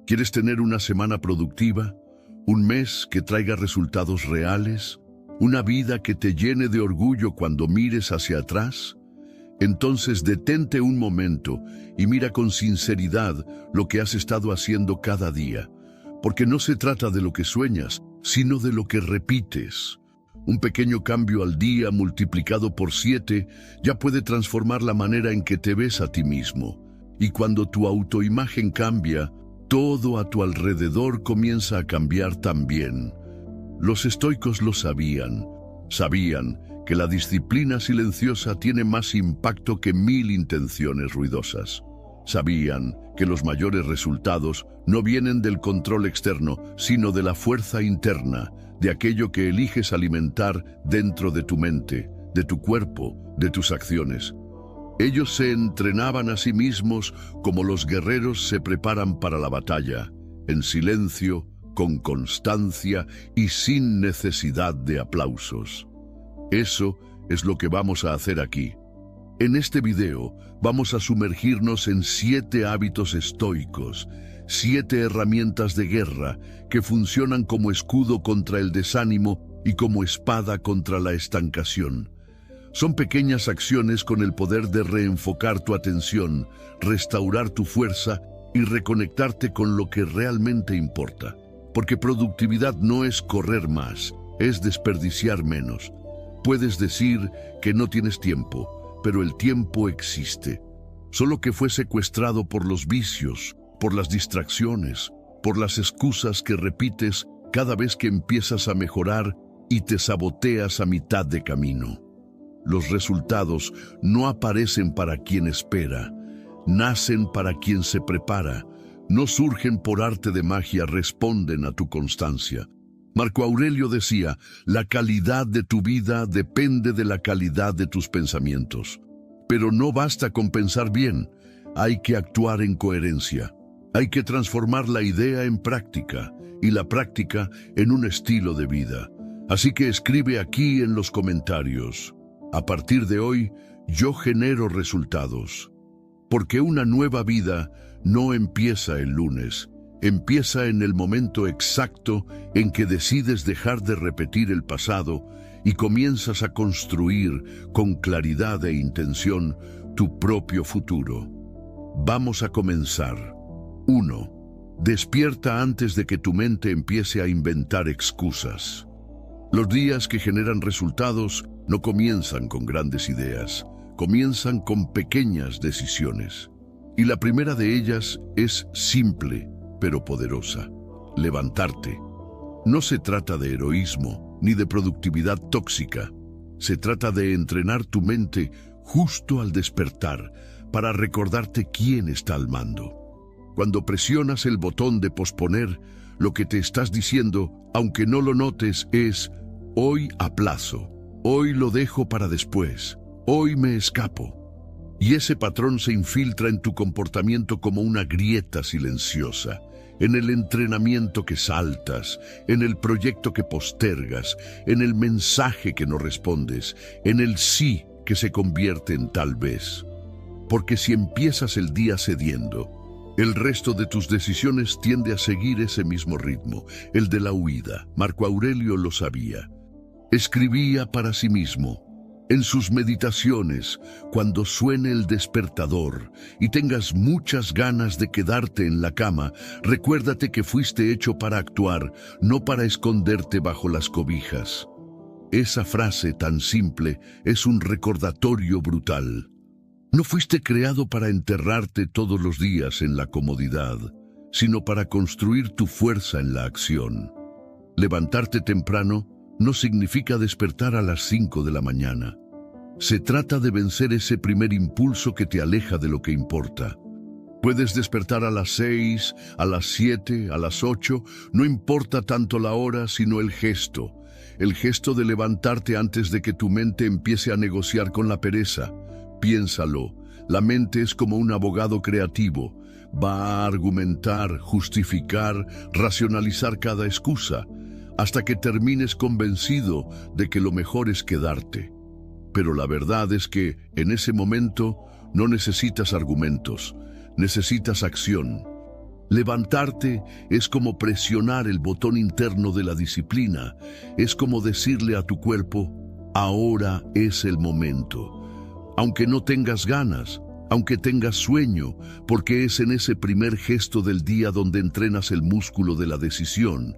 ¿Quieres tener una semana productiva? ¿Un mes que traiga resultados reales? ¿Una vida que te llene de orgullo cuando mires hacia atrás? Entonces detente un momento y mira con sinceridad lo que has estado haciendo cada día, porque no se trata de lo que sueñas, sino de lo que repites. Un pequeño cambio al día multiplicado por 7 ya puede transformar la manera en que te ves a ti mismo. Y cuando tu autoimagen cambia, todo a tu alrededor comienza a cambiar también. Los estoicos lo sabían. Sabían que la disciplina silenciosa tiene más impacto que 1000 intenciones ruidosas. Sabían que los mayores resultados no vienen del control externo, sino de la fuerza interna, de aquello que eliges alimentar dentro de tu mente, de tu cuerpo, de tus acciones. Ellos se entrenaban a sí mismos como los guerreros se preparan para la batalla, en silencio, con constancia y sin necesidad de aplausos. Eso es lo que vamos a hacer aquí. En este video vamos a sumergirnos en 7 hábitos estoicos, 7 herramientas de guerra que funcionan como escudo contra el desánimo y como espada contra la estancación. Son pequeñas acciones con el poder de reenfocar tu atención, restaurar tu fuerza y reconectarte con lo que realmente importa. Porque productividad no es correr más, es desperdiciar menos. Puedes decir que no tienes tiempo, pero el tiempo existe. Solo que fue secuestrado por los vicios, por las distracciones, por las excusas que repites cada vez que empiezas a mejorar y te saboteas a mitad de camino. Los resultados no aparecen para quien espera, nacen para quien se prepara, no surgen por arte de magia, responden a tu constancia. Marco Aurelio decía, la calidad de tu vida depende de la calidad de tus pensamientos. Pero no basta con pensar bien, hay que actuar en coherencia. Hay que transformar la idea en práctica y la práctica en un estilo de vida. Así que escribe aquí en los comentarios. A partir de hoy, yo genero resultados. Porque una nueva vida no empieza el lunes, empieza en el momento exacto en que decides dejar de repetir el pasado y comienzas a construir con claridad e intención tu propio futuro. Vamos a comenzar. 1. Despierta antes de que tu mente empiece a inventar excusas. Los días que generan resultados no comienzan con grandes ideas, comienzan con pequeñas decisiones. Y la primera de ellas es simple, pero poderosa: levantarte. No se trata de heroísmo ni de productividad tóxica. Se trata de entrenar tu mente justo al despertar para recordarte quién está al mando. Cuando presionas el botón de posponer, lo que te estás diciendo, aunque no lo notes, es: hoy aplazo, hoy lo dejo para después, hoy me escapo. Y ese patrón se infiltra en tu comportamiento como una grieta silenciosa, en el entrenamiento que saltas, en el proyecto que postergas, en el mensaje que no respondes, en el sí que se convierte en tal vez. Porque si empiezas el día cediendo, el resto de tus decisiones tiende a seguir ese mismo ritmo, el de la huida. Marco Aurelio lo sabía. Escribía para sí mismo: en sus meditaciones, cuando suene el despertador y tengas muchas ganas de quedarte en la cama, recuérdate que fuiste hecho para actuar, no para esconderte bajo las cobijas. Esa frase tan simple es un recordatorio brutal. No fuiste creado para enterrarte todos los días en la comodidad, sino para construir tu fuerza en la acción. Levantarte temprano no significa despertar a las 5 de la mañana. Se trata de vencer ese primer impulso que te aleja de lo que importa. Puedes despertar a las 6, a las 7, a las 8, no importa tanto la hora, sino el gesto. El gesto de levantarte antes de que tu mente empiece a negociar con la pereza. Piénsalo, la mente es como un abogado creativo. Va a argumentar, justificar, racionalizar cada excusa, hasta que termines convencido de que lo mejor es quedarte. Pero la verdad es que, en ese momento, no necesitas argumentos, necesitas acción. Levantarte es como presionar el botón interno de la disciplina, es como decirle a tu cuerpo, ahora es el momento. Aunque no tengas ganas, aunque tengas sueño, porque es en ese primer gesto del día donde entrenas el músculo de la decisión.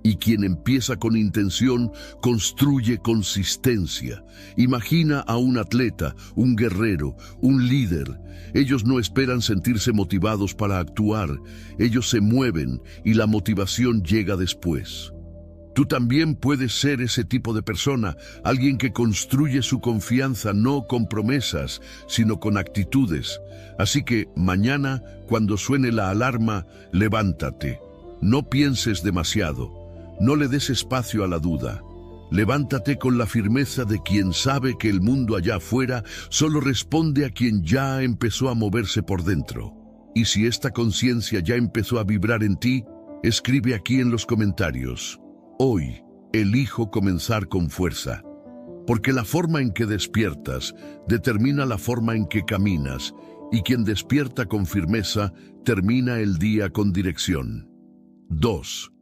Y quien empieza con intención, construye consistencia. Imagina a un atleta, un guerrero, un líder. Ellos no esperan sentirse motivados para actuar. Ellos se mueven y la motivación llega después. Tú también puedes ser ese tipo de persona, alguien que construye su confianza no con promesas, sino con actitudes. Así que mañana, cuando suene la alarma, levántate. No pienses demasiado. No le des espacio a la duda. Levántate con la firmeza de quien sabe que el mundo allá afuera solo responde a quien ya empezó a moverse por dentro. Y si esta conciencia ya empezó a vibrar en ti, escribe aquí en los comentarios. Hoy elijo comenzar con fuerza. Porque la forma en que despiertas determina la forma en que caminas, y quien despierta con firmeza termina el día con dirección. 2.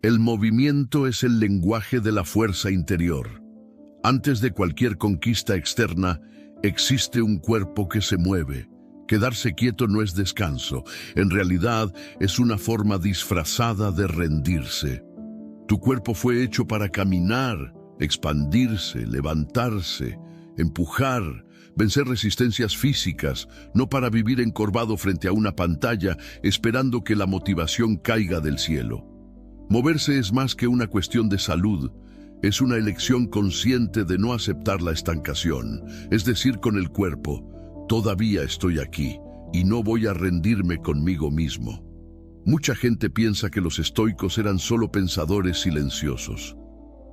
El movimiento es el lenguaje de la fuerza interior. Antes de cualquier conquista externa, existe un cuerpo que se mueve. Quedarse quieto no es descanso. En realidad, es una forma disfrazada de rendirse. Tu cuerpo fue hecho para caminar, expandirse, levantarse, empujar, vencer resistencias físicas, no para vivir encorvado frente a una pantalla esperando que la motivación caiga del cielo. Moverse es más que una cuestión de salud, es una elección consciente de no aceptar la estancación, es decir, con el cuerpo, todavía estoy aquí y no voy a rendirme conmigo mismo. Mucha gente piensa que los estoicos eran solo pensadores silenciosos,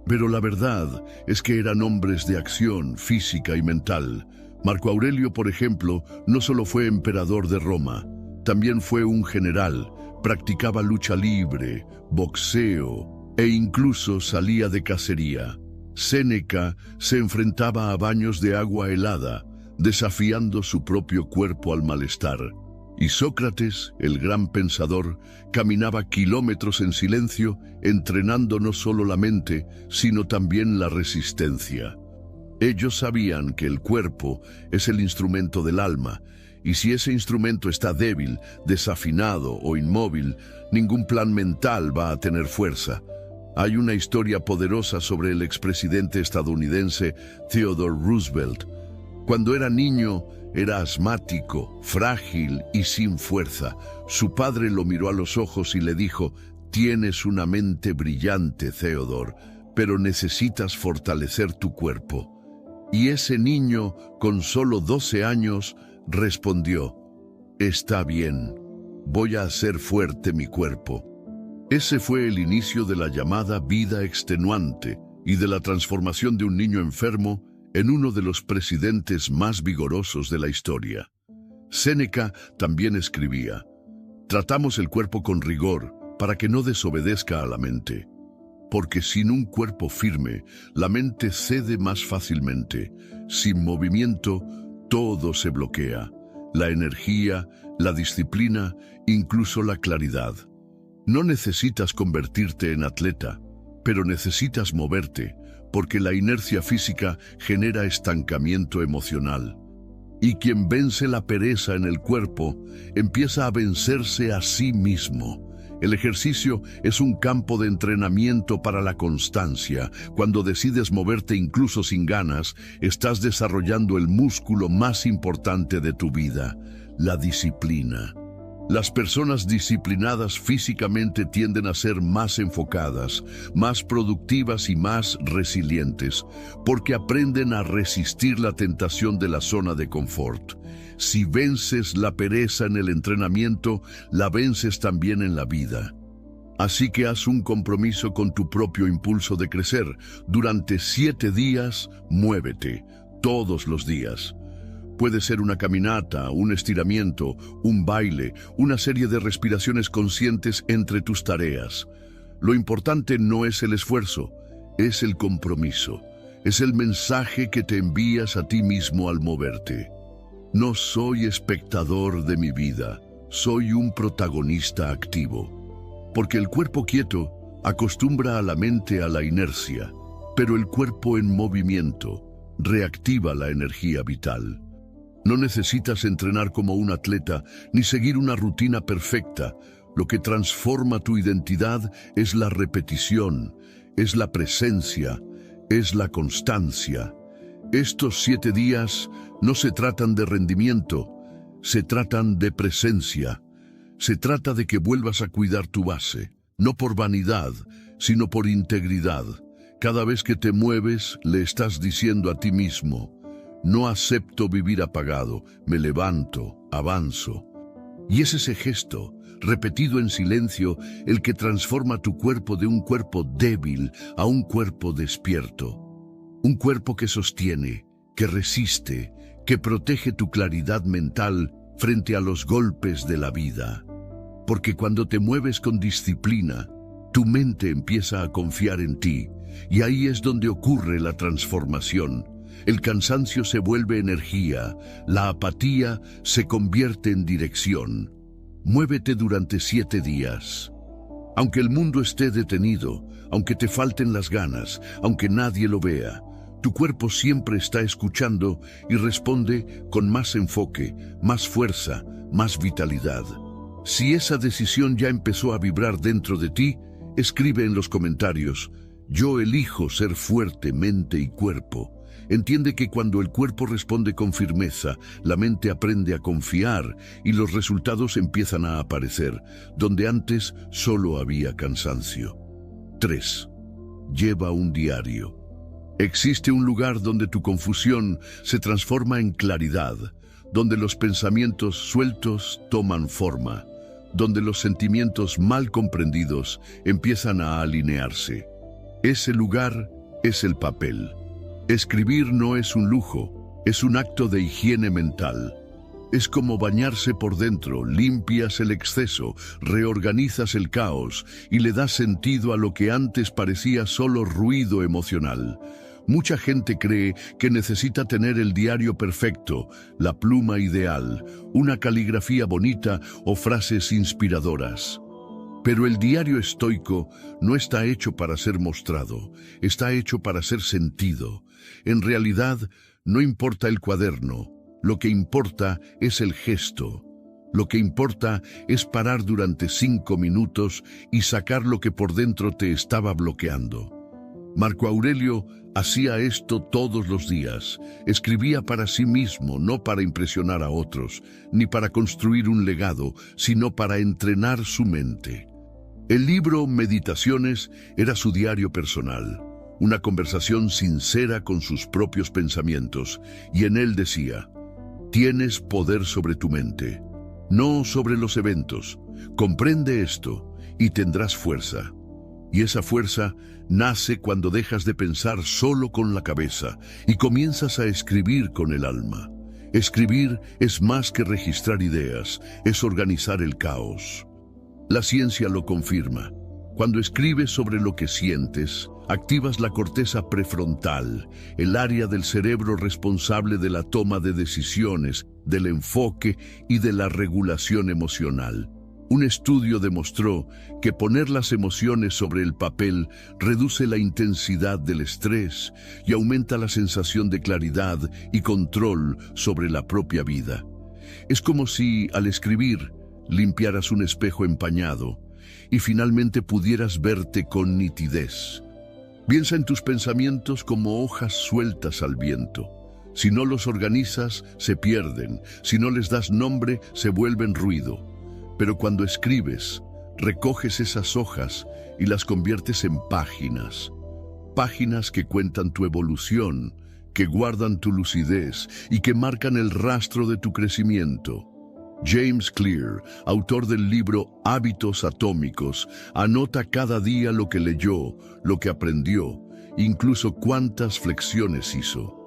pero la verdad es que eran hombres de acción física y mental. Marco Aurelio, por ejemplo, no solo fue emperador de Roma, también fue un general. Practicaba lucha libre, boxeo e incluso salía de cacería. Séneca se enfrentaba a baños de agua helada, desafiando su propio cuerpo al malestar. Y Sócrates, el gran pensador, caminaba kilómetros en silencio, entrenando no solo la mente, sino también la resistencia. Ellos sabían que el cuerpo es el instrumento del alma, y si ese instrumento está débil, desafinado o inmóvil, ningún plan mental va a tener fuerza. Hay una historia poderosa sobre el expresidente estadounidense Theodore Roosevelt. Cuando era niño, era asmático, frágil y sin fuerza. Su padre lo miró a los ojos y le dijo, «Tienes una mente brillante, Theodore, pero necesitas fortalecer tu cuerpo». Y ese niño, con solo 12 años, respondió, «Está bien, voy a hacer fuerte mi cuerpo». Ese fue el inicio de la llamada vida extenuante y de la transformación de un niño enfermo en uno de los presidentes más vigorosos de la historia. Séneca también escribía, «Tratamos el cuerpo con rigor para que no desobedezca a la mente, porque sin un cuerpo firme, la mente cede más fácilmente. Sin movimiento, todo se bloquea, la energía, la disciplina, incluso la claridad. No necesitas convertirte en atleta, pero necesitas moverte, porque la inercia física genera estancamiento emocional. Y quien vence la pereza en el cuerpo, empieza a vencerse a sí mismo. El ejercicio es un campo de entrenamiento para la constancia. Cuando decides moverte incluso sin ganas, estás desarrollando el músculo más importante de tu vida, la disciplina. Las personas disciplinadas físicamente tienden a ser más enfocadas, más productivas y más resilientes, porque aprenden a resistir la tentación de la zona de confort. Si vences la pereza en el entrenamiento, la vences también en la vida. Así que haz un compromiso con tu propio impulso de crecer. Durante 7 días, muévete, todos los días. Puede ser una caminata, un estiramiento, un baile, una serie de respiraciones conscientes entre tus tareas. Lo importante no es el esfuerzo, es el compromiso. Es el mensaje que te envías a ti mismo al moverte. No soy espectador de mi vida, soy un protagonista activo. Porque el cuerpo quieto acostumbra a la mente a la inercia, pero el cuerpo en movimiento reactiva la energía vital. No necesitas entrenar como un atleta ni seguir una rutina perfecta. Lo que transforma tu identidad es la repetición, es la presencia, es la constancia. Estos 7 días no se tratan de rendimiento, se tratan de presencia. Se trata de que vuelvas a cuidar tu base, no por vanidad, sino por integridad. Cada vez que te mueves, le estás diciendo a ti mismo: no acepto vivir apagado, me levanto, avanzo. Y es ese gesto, repetido en silencio, el que transforma tu cuerpo de un cuerpo débil a un cuerpo despierto. Un cuerpo que sostiene, que resiste, que protege tu claridad mental frente a los golpes de la vida. Porque cuando te mueves con disciplina, tu mente empieza a confiar en ti, y ahí es donde ocurre la transformación. El cansancio se vuelve energía, la apatía se convierte en dirección. Muévete durante 7 días. Aunque el mundo esté detenido, aunque te falten las ganas, aunque nadie lo vea, tu cuerpo siempre está escuchando y responde con más enfoque, más fuerza, más vitalidad. Si esa decisión ya empezó a vibrar dentro de ti, escribe en los comentarios: yo elijo ser fuerte, mente y cuerpo. Entiende que cuando el cuerpo responde con firmeza, la mente aprende a confiar y los resultados empiezan a aparecer, donde antes solo había cansancio. 3. Lleva un diario. Existe un lugar donde tu confusión se transforma en claridad, donde los pensamientos sueltos toman forma, donde los sentimientos mal comprendidos empiezan a alinearse. Ese lugar es el papel. Escribir no es un lujo, es un acto de higiene mental. Es como bañarse por dentro, limpias el exceso, reorganizas el caos y le das sentido a lo que antes parecía solo ruido emocional. Mucha gente cree que necesita tener el diario perfecto, la pluma ideal, una caligrafía bonita o frases inspiradoras. Pero el diario estoico no está hecho para ser mostrado, está hecho para ser sentido. En realidad, no importa el cuaderno, lo que importa es el gesto. Lo que importa es parar durante 5 minutos y sacar lo que por dentro te estaba bloqueando. Marco Aurelio hacía esto todos los días. Escribía para sí mismo, no para impresionar a otros, ni para construir un legado, sino para entrenar su mente. El libro Meditaciones era su diario personal, una conversación sincera con sus propios pensamientos, y en él decía: tienes poder sobre tu mente, no sobre los eventos. Comprende esto y tendrás fuerza. Y esa fuerza nace cuando dejas de pensar solo con la cabeza y comienzas a escribir con el alma. Escribir es más que registrar ideas, es organizar el caos. La ciencia lo confirma. Cuando escribes sobre lo que sientes, activas la corteza prefrontal, el área del cerebro responsable de la toma de decisiones, del enfoque y de la regulación emocional. Un estudio demostró que poner las emociones sobre el papel reduce la intensidad del estrés y aumenta la sensación de claridad y control sobre la propia vida. Es como si, al escribir, limpiaras un espejo empañado y finalmente pudieras verte con nitidez. Piensa en tus pensamientos como hojas sueltas al viento. Si no los organizas, se pierden. Si no les das nombre, se vuelven ruido. Pero cuando escribes, recoges esas hojas y las conviertes en páginas. Páginas que cuentan tu evolución, que guardan tu lucidez y que marcan el rastro de tu crecimiento. James Clear, autor del libro Hábitos Atómicos, anota cada día lo que leyó, lo que aprendió, incluso cuántas flexiones hizo.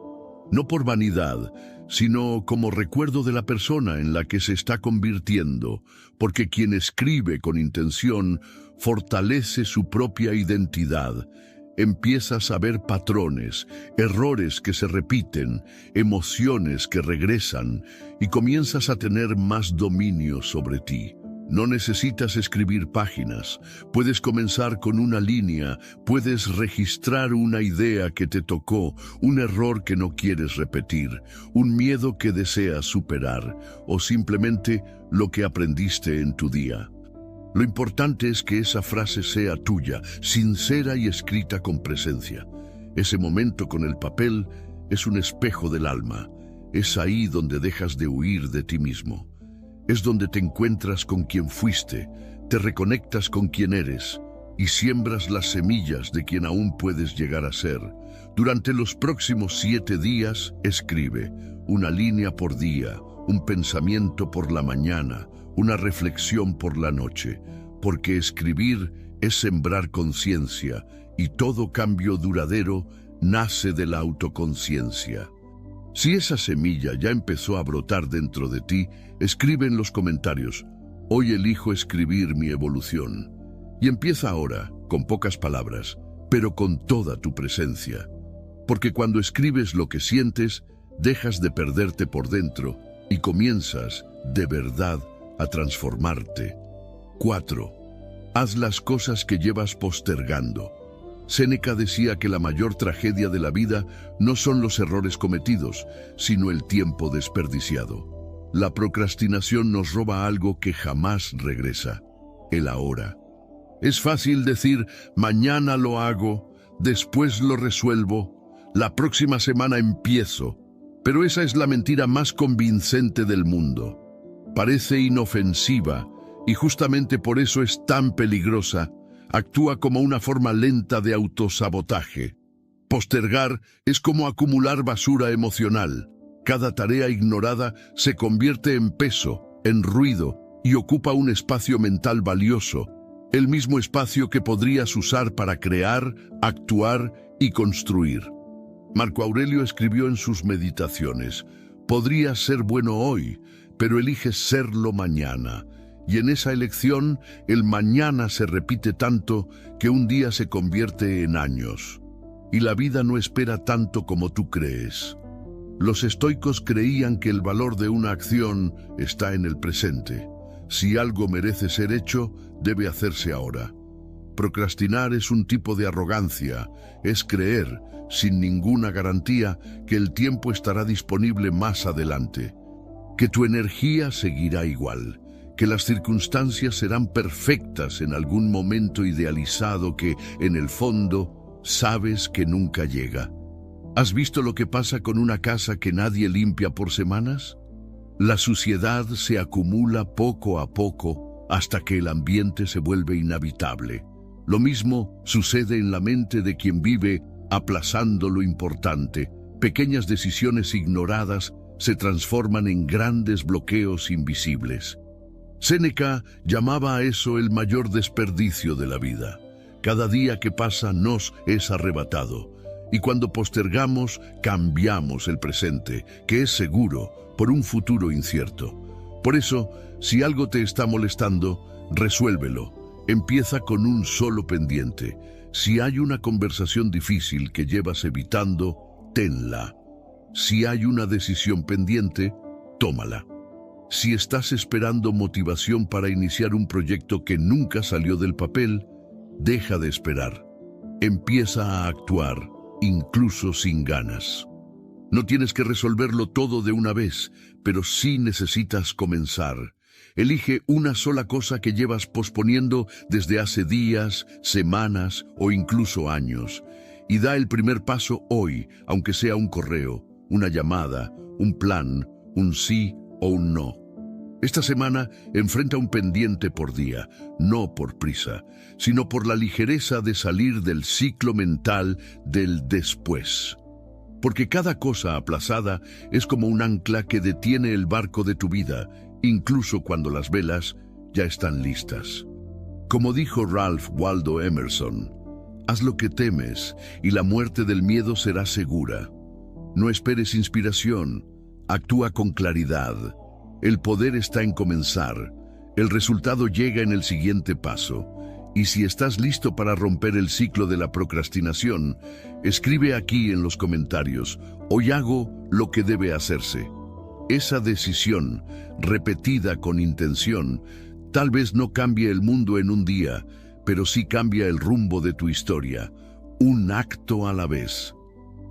No por vanidad, sino como recuerdo de la persona en la que se está convirtiendo, porque quien escribe con intención fortalece su propia identidad. empiezas a ver patrones, errores que se repiten, emociones que regresan y comienzas a tener más dominio sobre ti. No necesitas escribir páginas, puedes comenzar con una línea, puedes registrar una idea que te tocó, un error que no quieres repetir, un miedo que deseas superar o simplemente lo que aprendiste en tu día. Lo importante es que esa frase sea tuya, sincera y escrita con presencia. Ese momento con el papel es un espejo del alma, es ahí donde dejas de huir de ti mismo. Es donde te encuentras con quien fuiste, te reconectas con quien eres y siembras las semillas de quien aún puedes llegar a ser. Durante los próximos 7 días, escribe una línea por día, un pensamiento por la mañana, una reflexión por la noche, porque escribir es sembrar conciencia y todo cambio duradero nace de la autoconciencia. Si esa semilla ya empezó a brotar dentro de ti, escribe en los comentarios: hoy elijo escribir mi evolución. Y empieza ahora, con pocas palabras, pero con toda tu presencia. Porque cuando escribes lo que sientes, dejas de perderte por dentro y comienzas, de verdad, a transformarte. 4. Haz las cosas que llevas postergando. Séneca decía que la mayor tragedia de la vida no son los errores cometidos, sino el tiempo desperdiciado. La procrastinación nos roba algo que jamás regresa: el ahora. Es fácil decir, mañana lo hago, después lo resuelvo, la próxima semana empiezo, pero esa es la mentira más convincente del mundo. Parece inofensiva y justamente por eso es tan peligrosa. Actúa como una forma lenta de autosabotaje. Postergar es como acumular basura emocional. Cada tarea ignorada se convierte en peso, en ruido y ocupa un espacio mental valioso, el mismo espacio que podrías usar para crear, actuar y construir. Marco Aurelio escribió en sus meditaciones: podrías ser bueno hoy, pero eliges serlo mañana. Y en esa elección, el mañana se repite tanto que un día se convierte en años. Y la vida no espera tanto como tú crees. Los estoicos creían que el valor de una acción está en el presente. Si algo merece ser hecho, debe hacerse ahora. Procrastinar es un tipo de arrogancia, es creer, sin ninguna garantía, que el tiempo estará disponible más adelante, que tu energía seguirá igual, que las circunstancias serán perfectas en algún momento idealizado que, en el fondo, sabes que nunca llega. ¿Has visto lo que pasa con una casa que nadie limpia por semanas? La suciedad se acumula poco a poco hasta que el ambiente se vuelve inhabitable. Lo mismo sucede en la mente de quien vive aplazando lo importante. Pequeñas decisiones ignoradas se transforman en grandes bloqueos invisibles. Séneca llamaba a eso el mayor desperdicio de la vida. Cada día que pasa nos es arrebatado, y cuando postergamos, cambiamos el presente, que es seguro, por un futuro incierto. Por eso, si algo te está molestando, resuélvelo. Empieza con un solo pendiente. Si hay una conversación difícil que llevas evitando, tenla. Si hay una decisión pendiente, tómala. Si estás esperando motivación para iniciar un proyecto que nunca salió del papel, deja de esperar. Empieza a actuar, incluso sin ganas. No tienes que resolverlo todo de una vez, pero sí necesitas comenzar. Elige una sola cosa que llevas posponiendo desde hace días, semanas o incluso años, y da el primer paso hoy, aunque sea un correo, una llamada, un plan, un sí o un no. Esta semana enfrenta un pendiente por día, no por prisa, sino por la ligereza de salir del ciclo mental del después. Porque cada cosa aplazada es como un ancla que detiene el barco de tu vida, incluso cuando las velas ya están listas. Como dijo Ralph Waldo Emerson, haz lo que temes y la muerte del miedo será segura. No esperes inspiración, actúa con claridad. El poder está en comenzar. El resultado llega en el siguiente paso. Y si estás listo para romper el ciclo de la procrastinación, escribe aquí en los comentarios: hoy hago lo que debe hacerse. Esa decisión, repetida con intención, tal vez no cambie el mundo en un día, pero sí cambia el rumbo de tu historia, un acto a la vez.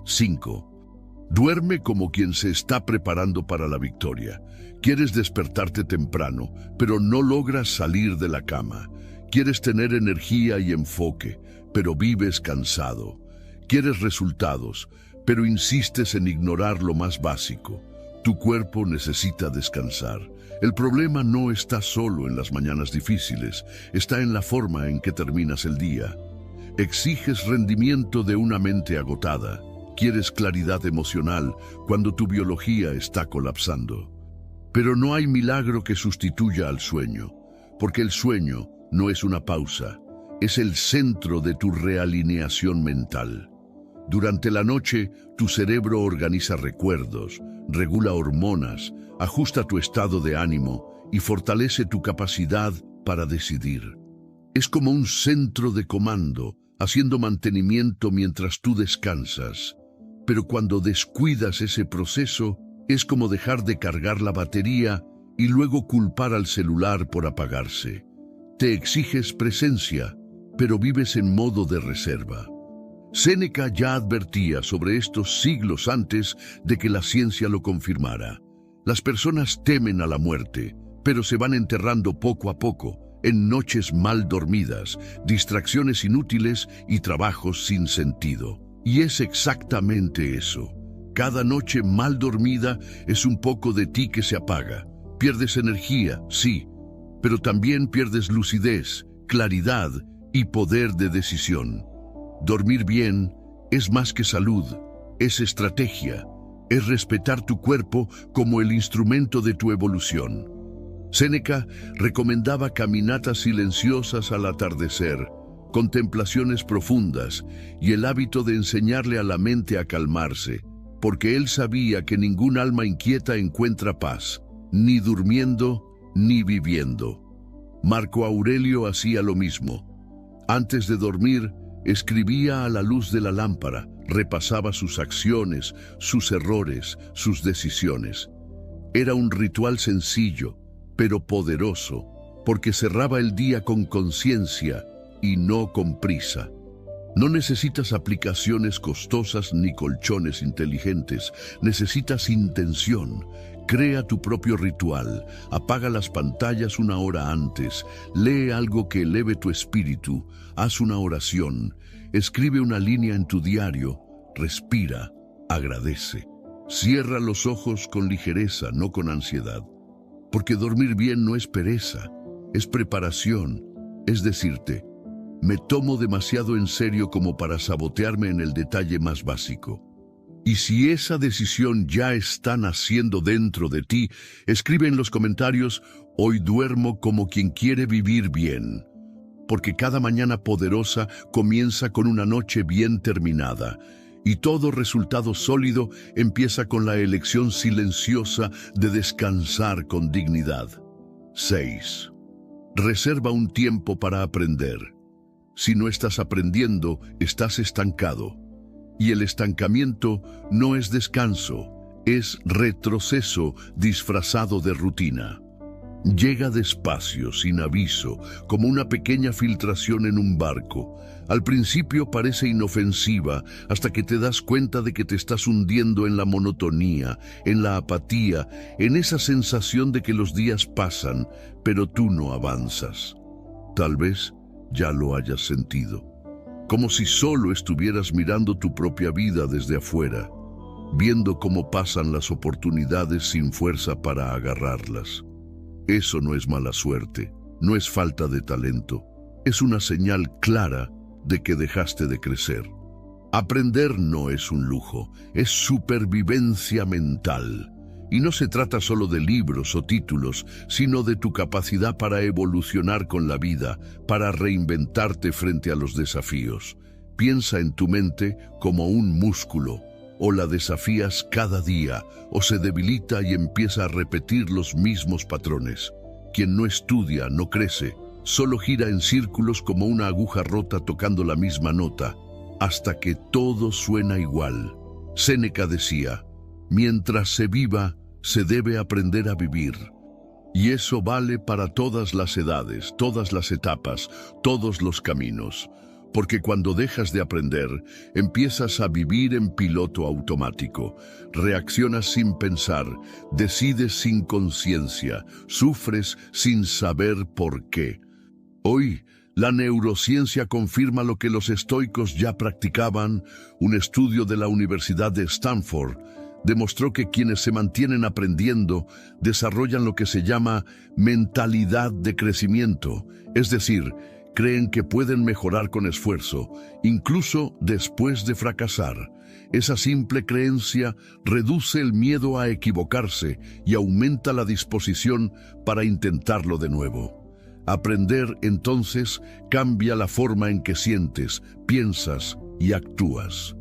5. Duerme como quien se está preparando para la victoria. Quieres despertarte temprano, pero no logras salir de la cama. Quieres tener energía y enfoque, pero vives cansado. Quieres resultados, pero insistes en ignorar lo más básico. Tu cuerpo necesita descansar. El problema no está solo en las mañanas difíciles, está en la forma en que terminas el día. Exiges rendimiento de una mente agotada. Quieres claridad emocional cuando tu biología está colapsando. Pero no hay milagro que sustituya al sueño, porque el sueño no es una pausa, es el centro de tu realineación mental. Durante la noche, tu cerebro organiza recuerdos, regula hormonas, ajusta tu estado de ánimo y fortalece tu capacidad para decidir. Es como un centro de comando, haciendo mantenimiento mientras tú descansas. Pero cuando descuidas ese proceso, es como dejar de cargar la batería y luego culpar al celular por apagarse. Te exiges presencia, pero vives en modo de reserva. Séneca ya advertía sobre esto siglos antes de que la ciencia lo confirmara. Las personas temen a la muerte, pero se van enterrando poco a poco, en noches mal dormidas, distracciones inútiles y trabajos sin sentido. Y es exactamente eso. Cada noche mal dormida es un poco de ti que se apaga. Pierdes energía, sí, pero también pierdes lucidez, claridad y poder de decisión. Dormir bien es más que salud, es estrategia, es respetar tu cuerpo como el instrumento de tu evolución. Séneca recomendaba caminatas silenciosas al atardecer, contemplaciones profundas y el hábito de enseñarle a la mente a calmarse, porque él sabía que ningún alma inquieta encuentra paz, ni durmiendo ni viviendo. Marco Aurelio hacía lo mismo. Antes de dormir, escribía a la luz de la lámpara, repasaba sus acciones, sus errores, sus decisiones. Era un ritual sencillo, pero poderoso, porque cerraba el día con conciencia y no con prisa. No necesitas aplicaciones costosas ni colchones inteligentes, necesitas intención. Crea tu propio ritual, apaga las pantallas una hora antes, lee algo que eleve tu espíritu, haz una oración, escribe una línea en tu diario, respira, agradece. Cierra los ojos con ligereza, no con ansiedad. Porque dormir bien no es pereza, es preparación, es decirte: me tomo demasiado en serio como para sabotearme en el detalle más básico. Y si esa decisión ya está naciendo dentro de ti, escribe en los comentarios: hoy duermo como quien quiere vivir bien. Porque cada mañana poderosa comienza con una noche bien terminada, y todo resultado sólido empieza con la elección silenciosa de descansar con dignidad. 6. Reserva un tiempo para aprender. Si no estás aprendiendo, estás estancado. Y el estancamiento no es descanso, es retroceso disfrazado de rutina. Llega despacio, sin aviso, como una pequeña filtración en un barco. Al principio parece inofensiva, hasta que te das cuenta de que te estás hundiendo en la monotonía, en la apatía, en esa sensación de que los días pasan, pero tú no avanzas. Tal vez ya lo hayas sentido. Como si solo estuvieras mirando tu propia vida desde afuera, viendo cómo pasan las oportunidades sin fuerza para agarrarlas. Eso no es mala suerte, no es falta de talento, es una señal clara de que dejaste de crecer. Aprender no es un lujo, es supervivencia mental. Y no se trata solo de libros o títulos, sino de tu capacidad para evolucionar con la vida, para reinventarte frente a los desafíos. Piensa en tu mente como un músculo. O la desafías cada día, o se debilita y empieza a repetir los mismos patrones. Quien no estudia no crece, solo gira en círculos como una aguja rota tocando la misma nota, hasta que todo suena igual. Séneca decía, mientras se viva, se debe aprender a vivir. Y eso vale para todas las edades, todas las etapas, todos los caminos. Porque cuando dejas de aprender, empiezas a vivir en piloto automático. Reaccionas sin pensar, decides sin conciencia, sufres sin saber por qué. Hoy, la neurociencia confirma lo que los estoicos ya practicaban. Un estudio de la Universidad de Stanford demostró que quienes se mantienen aprendiendo desarrollan lo que se llama mentalidad de crecimiento, es decir, creen que pueden mejorar con esfuerzo, incluso después de fracasar. Esa simple creencia reduce el miedo a equivocarse y aumenta la disposición para intentarlo de nuevo. Aprender, entonces, cambia la forma en que sientes, piensas y actúas.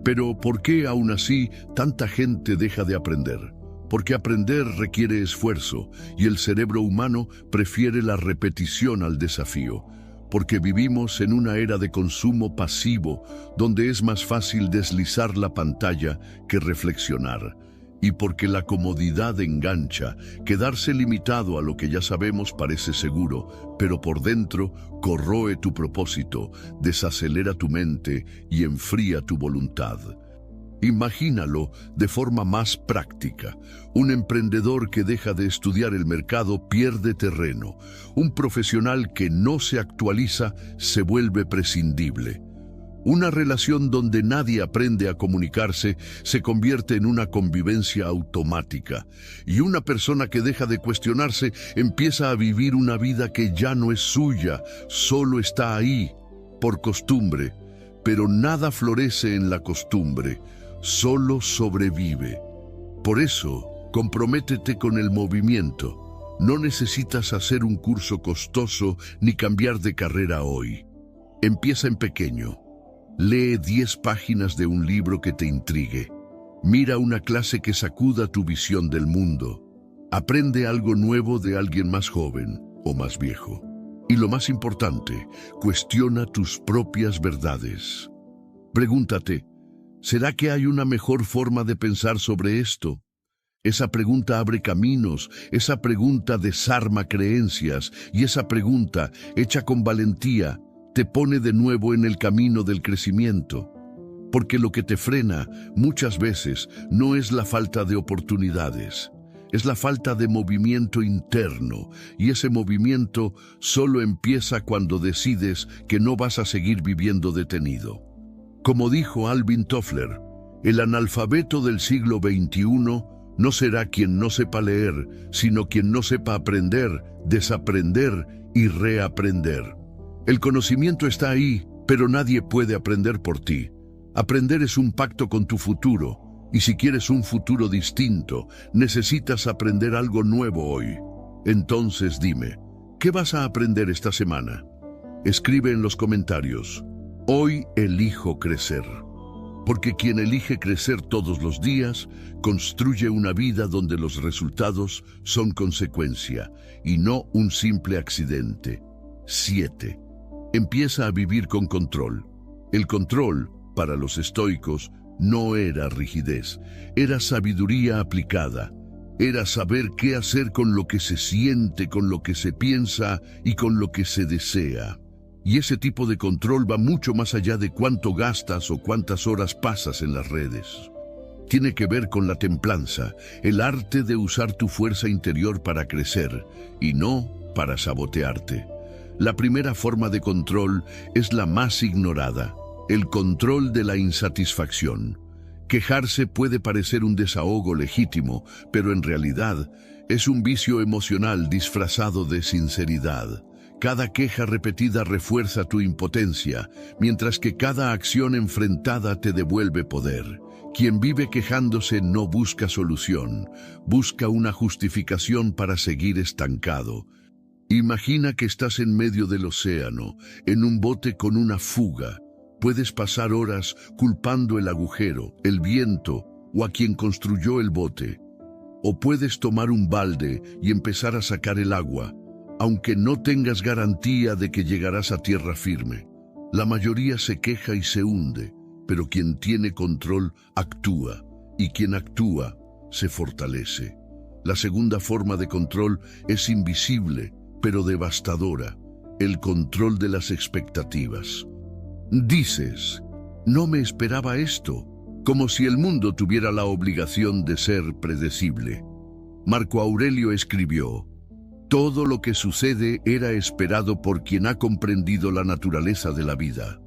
Pero ¿por qué aún así tanta gente deja de aprender? Porque aprender requiere esfuerzo y el cerebro humano prefiere la repetición al desafío. Porque vivimos en una era de consumo pasivo donde es más fácil deslizar la pantalla que reflexionar. Y porque la comodidad engancha, quedarse limitado a lo que ya sabemos parece seguro, pero por dentro corroe tu propósito, desacelera tu mente y enfría tu voluntad. Imagínalo de forma más práctica. Un emprendedor que deja de estudiar el mercado pierde terreno. Un profesional que no se actualiza se vuelve prescindible. Una relación donde nadie aprende a comunicarse se convierte en una convivencia automática. Y una persona que deja de cuestionarse empieza a vivir una vida que ya no es suya, solo está ahí, por costumbre. Pero nada florece en la costumbre, solo sobrevive. Por eso, comprométete con el movimiento. No necesitas hacer un curso costoso ni cambiar de carrera hoy. Empieza en pequeño. Lee 10 páginas de un libro que te intrigue. Mira una clase que sacuda tu visión del mundo. Aprende algo nuevo de alguien más joven o más viejo. Y lo más importante, cuestiona tus propias verdades. Pregúntate, ¿será que hay una mejor forma de pensar sobre esto? Esa pregunta abre caminos, esa pregunta desarma creencias y esa pregunta, hecha con valentía, te pone de nuevo en el camino del crecimiento. Porque lo que te frena muchas veces no es la falta de oportunidades, es la falta de movimiento interno, y ese movimiento solo empieza cuando decides que no vas a seguir viviendo detenido. Como dijo Alvin Toffler, el analfabeto del siglo XXI no será quien no sepa leer, sino quien no sepa aprender, desaprender y reaprender. El conocimiento está ahí, pero nadie puede aprender por ti. Aprender es un pacto con tu futuro, y si quieres un futuro distinto, necesitas aprender algo nuevo hoy. Entonces dime, ¿qué vas a aprender esta semana? Escribe en los comentarios, hoy elijo crecer. Porque quien elige crecer todos los días, construye una vida donde los resultados son consecuencia, y no un simple accidente. 7. Empieza a vivir con control. El control, para los estoicos, no era rigidez, era sabiduría aplicada. Era saber qué hacer con lo que se siente, con lo que se piensa y con lo que se desea. Y ese tipo de control va mucho más allá de cuánto gastas o cuántas horas pasas en las redes. Tiene que ver con la templanza, el arte de usar tu fuerza interior para crecer y no para sabotearte. La primera forma de control es la más ignorada, el control de la insatisfacción. Quejarse puede parecer un desahogo legítimo, pero en realidad es un vicio emocional disfrazado de sinceridad. Cada queja repetida refuerza tu impotencia, mientras que cada acción enfrentada te devuelve poder. Quien vive quejándose no busca solución, busca una justificación para seguir estancado. Imagina que estás en medio del océano, en un bote con una fuga. Puedes pasar horas culpando el agujero, el viento o a quien construyó el bote. O puedes tomar un balde y empezar a sacar el agua. aunque no tengas garantía de que llegarás a tierra firme. La mayoría se queja y se hunde, pero quien tiene control actúa, y quien actúa se fortalece. La segunda forma de control es invisible, pero devastadora: el control de las expectativas. Dices, no me esperaba esto, como si el mundo tuviera la obligación de ser predecible. Marco Aurelio escribió: todo lo que sucede era esperado por quien ha comprendido la naturaleza de la vida.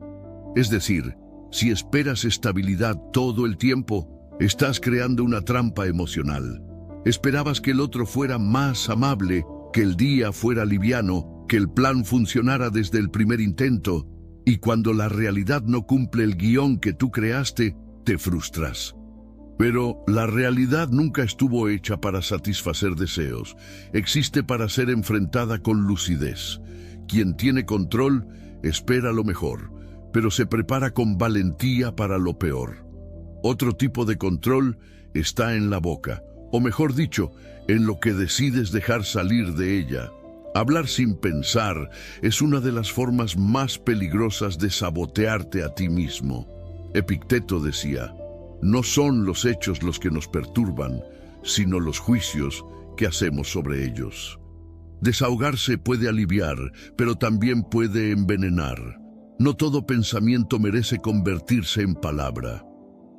Es decir, si esperas estabilidad todo el tiempo, estás creando una trampa emocional. Esperabas que el otro fuera más amable, que el día fuera liviano, que el plan funcionara desde el primer intento, y cuando la realidad no cumple el guión que tú creaste, te frustras. Pero la realidad nunca estuvo hecha para satisfacer deseos. Existe para ser enfrentada con lucidez. Quien tiene control espera lo mejor, pero se prepara con valentía para lo peor. Otro tipo de control está en la boca, o mejor dicho, en lo que decides dejar salir de ella. Hablar sin pensar es una de las formas más peligrosas de sabotearte a ti mismo. Epicteto decía: no son los hechos los que nos perturban, sino los juicios que hacemos sobre ellos. Desahogarse puede aliviar, pero también puede envenenar. No todo pensamiento merece convertirse en palabra.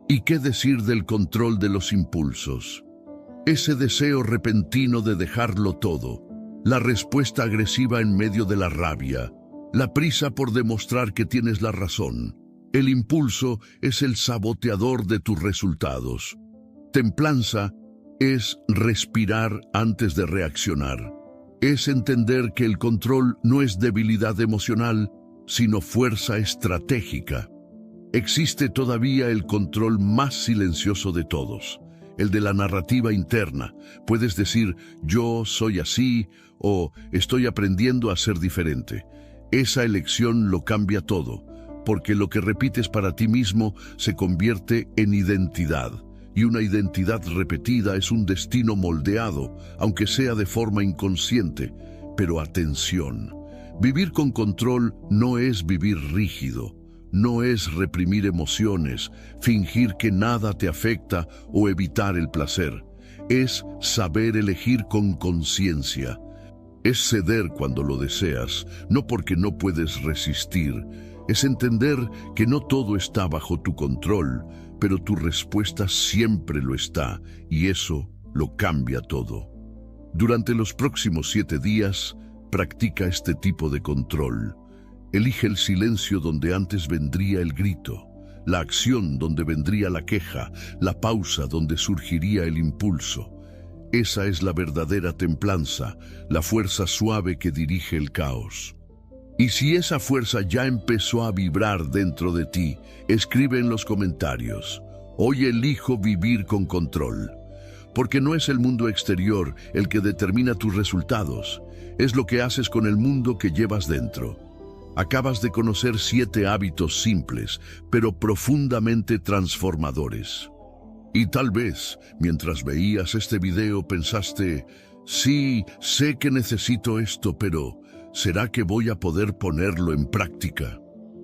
¿Y qué decir del control de los impulsos? Ese deseo repentino de dejarlo todo, la respuesta agresiva en medio de la rabia, la prisa por demostrar que tienes la razón. El impulso es el saboteador de tus resultados. Templanza es respirar antes de reaccionar. Es entender que el control no es debilidad emocional, sino fuerza estratégica. Existe todavía el control más silencioso de todos, el de la narrativa interna. Puedes decir, yo soy así, o estoy aprendiendo a ser diferente. Esa elección lo cambia todo, porque lo que repites para ti mismo se convierte en identidad, y una identidad repetida es un destino moldeado, aunque sea de forma inconsciente. Pero atención, vivir con control no es vivir rígido, no es reprimir emociones, fingir que nada te afecta o evitar el placer. Es saber elegir con conciencia. Es ceder cuando lo deseas, no porque no puedes resistir. Es entender que no todo está bajo tu control, pero tu respuesta siempre lo está, y eso lo cambia todo. Durante los próximos 7 días, practica este tipo de control. Elige el silencio donde antes vendría el grito, la acción donde vendría la queja, la pausa donde surgiría el impulso. Esa es la verdadera templanza, la fuerza suave que dirige el caos. Y si esa fuerza ya empezó a vibrar dentro de ti, escribe en los comentarios: hoy elijo vivir con control. Porque no es el mundo exterior el que determina tus resultados, es lo que haces con el mundo que llevas dentro. Acabas de conocer 7 hábitos simples, pero profundamente transformadores. Y tal vez, mientras veías este video, pensaste, sí, sé que necesito esto, pero ¿será que voy a poder ponerlo en práctica?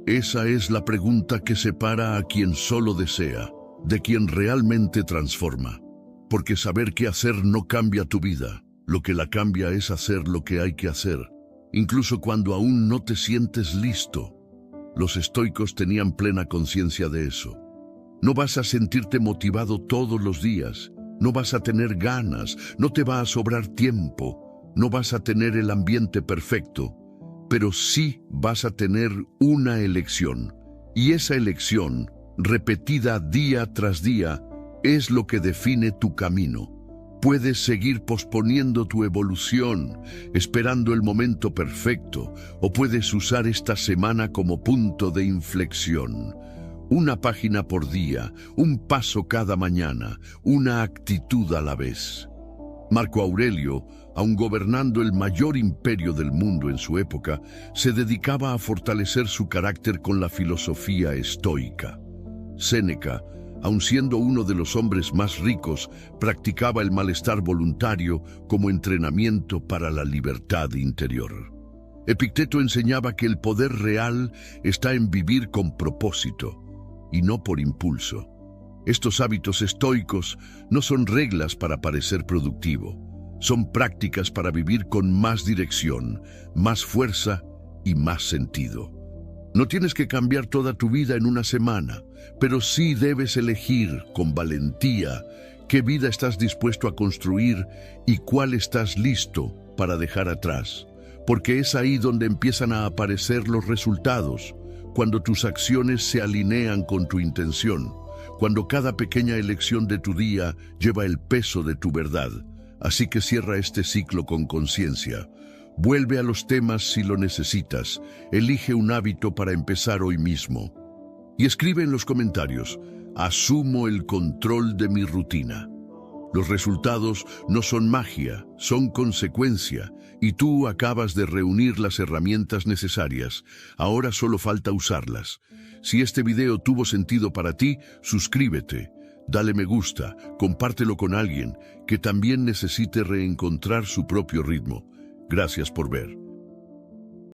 Esa es la pregunta que separa a quien solo desea, de quien realmente transforma. Porque saber qué hacer no cambia tu vida, lo que la cambia es hacer lo que hay que hacer, incluso cuando aún no te sientes listo. Los estoicos tenían plena conciencia de eso. No vas a sentirte motivado todos los días, no vas a tener ganas, no te va a sobrar tiempo, no vas a tener el ambiente perfecto, pero sí vas a tener una elección. Y esa elección, repetida día tras día, es lo que define tu camino. Puedes seguir posponiendo tu evolución, esperando el momento perfecto, o puedes usar esta semana como punto de inflexión. Una página por día, un paso cada mañana, una actitud a la vez. Marco Aurelio, aun gobernando el mayor imperio del mundo en su época, se dedicaba a fortalecer su carácter con la filosofía estoica. Séneca, Aun siendo uno de los hombres más ricos, practicaba el malestar voluntario como entrenamiento para la libertad interior. Epicteto enseñaba que el poder real está en vivir con propósito y no por impulso. Estos hábitos estoicos no son reglas para parecer productivo, son prácticas para vivir con más dirección, más fuerza y más sentido. No tienes que cambiar toda tu vida en una semana, pero sí debes elegir con valentía qué vida estás dispuesto a construir y cuál estás listo para dejar atrás, porque es ahí donde empiezan a aparecer los resultados, cuando tus acciones se alinean con tu intención, cuando cada pequeña elección de tu día lleva el peso de tu verdad. Así que cierra este ciclo con conciencia. Vuelve a los temas si lo necesitas. Elige un hábito para empezar hoy mismo. Y escribe en los comentarios: asumo el control de mi rutina. Los resultados no son magia, son consecuencia, y tú acabas de reunir las herramientas necesarias. Ahora solo falta usarlas. Si este video tuvo sentido para ti, suscríbete, dale me gusta, compártelo con alguien que también necesite reencontrar su propio ritmo. Gracias por ver.